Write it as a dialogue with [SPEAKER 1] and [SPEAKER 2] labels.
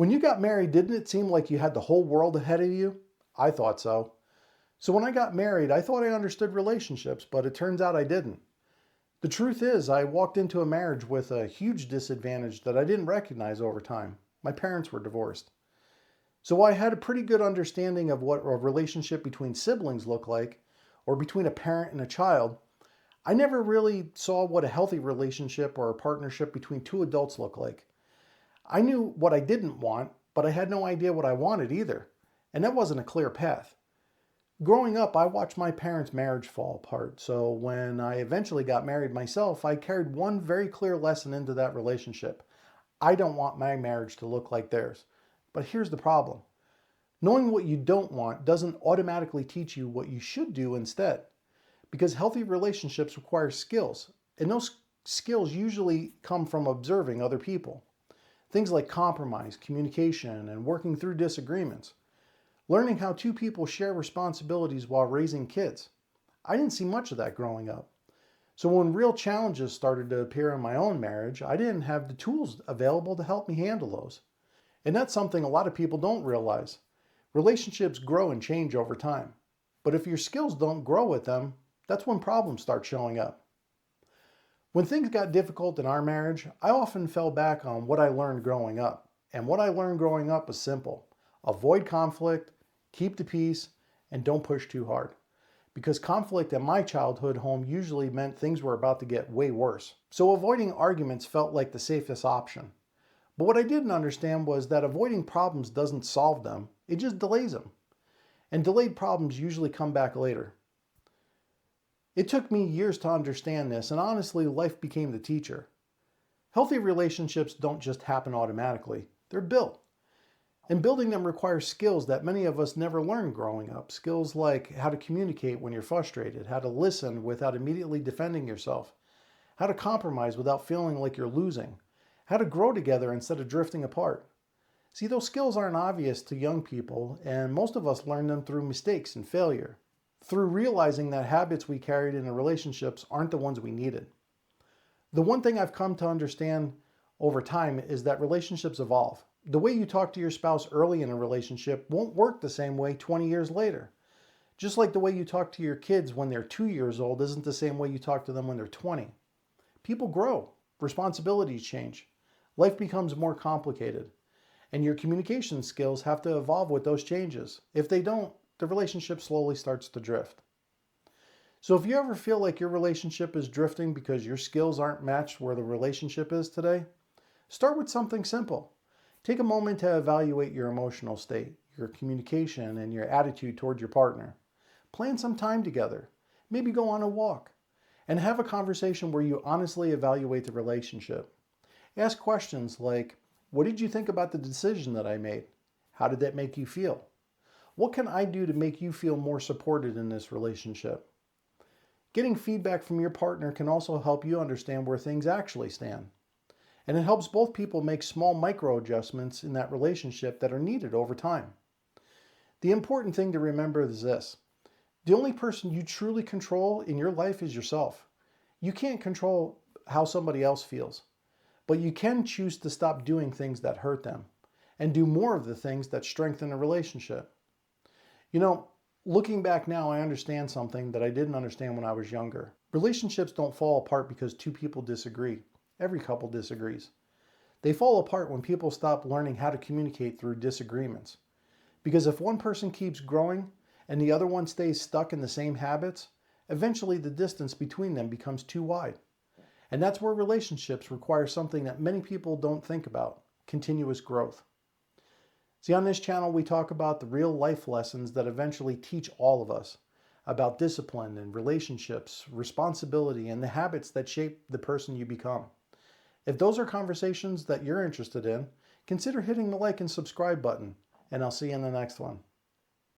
[SPEAKER 1] When you got married, didn't it seem like you had the whole world ahead of you? I thought so. So when I got married, I thought I understood relationships, but it turns out I didn't. The truth is, I walked into a marriage with a huge disadvantage that I didn't recognize over time. My parents were divorced. So I had a pretty good understanding of what a relationship between siblings looked like, or between a parent and a child. I never really saw what a healthy relationship or a partnership between two adults looked like. I knew what I didn't want, but I had no idea what I wanted either. And that wasn't a clear path. Growing up, I watched my parents' marriage fall apart. So when I eventually got married myself, I carried one very clear lesson into that relationship. I don't want my marriage to look like theirs. But here's the problem. Knowing what you don't want doesn't automatically teach you what you should do instead. Because healthy relationships require skills. And those skills usually come from observing other people. Things like compromise, communication, and working through disagreements. Learning how two people share responsibilities while raising kids. I didn't see much of that growing up. So when real challenges started to appear in my own marriage, I didn't have the tools available to help me handle those. And that's something a lot of people don't realize. Relationships grow and change over time. But if your skills don't grow with them, that's when problems start showing up. When things got difficult in our marriage, I often fell back on what I learned growing up. And what I learned growing up was simple. Avoid conflict, keep the peace, and don't push too hard. Because conflict in my childhood home usually meant things were about to get way worse. So avoiding arguments felt like the safest option. But what I didn't understand was that avoiding problems doesn't solve them, it just delays them. And delayed problems usually come back later. It took me years to understand this, and honestly, life became the teacher. Healthy relationships don't just happen automatically, they're built. And building them requires skills that many of us never learned growing up. Skills like how to communicate when you're frustrated, how to listen without immediately defending yourself, how to compromise without feeling like you're losing, how to grow together instead of drifting apart. See, those skills aren't obvious to young people, and most of us learn them through mistakes and failure, through realizing that habits we carried in the relationships aren't the ones we needed. The one thing I've come to understand over time is that relationships evolve. The way you talk to your spouse early in a relationship won't work the same way 20 years later. Just like the way you talk to your kids when they're 2 years old isn't the same way you talk to them when they're 20. People grow, responsibilities change, life becomes more complicated, and your communication skills have to evolve with those changes. If they don't, the relationship slowly starts to drift. So if you ever feel like your relationship is drifting because your skills aren't matched where the relationship is today, start with something simple. Take a moment to evaluate your emotional state, your communication, and your attitude toward your partner. Plan some time together. Maybe go on a walk. And have a conversation where you honestly evaluate the relationship. Ask questions like, what did you think about the decision that I made? How did that make you feel? What can I do to make you feel more supported in this relationship? Getting feedback from your partner can also help you understand where things actually stand. And it helps both people make small micro adjustments in that relationship that are needed over time. The important thing to remember is this. The only person you truly control in your life is yourself. You can't control how somebody else feels, but you can choose to stop doing things that hurt them and do more of the things that strengthen a relationship. You know, looking back now, I understand something that I didn't understand when I was younger. Relationships don't fall apart because two people disagree. Every couple disagrees. They fall apart when people stop learning how to communicate through disagreements. Because if one person keeps growing and the other one stays stuck in the same habits, eventually the distance between them becomes too wide. And that's where relationships require something that many people don't think about: continuous growth. See, on this channel, we talk about the real life lessons that eventually teach all of us about discipline and relationships, responsibility, and the habits that shape the person you become. If those are conversations that you're interested in, consider hitting the like and subscribe button, and I'll see you in the next one.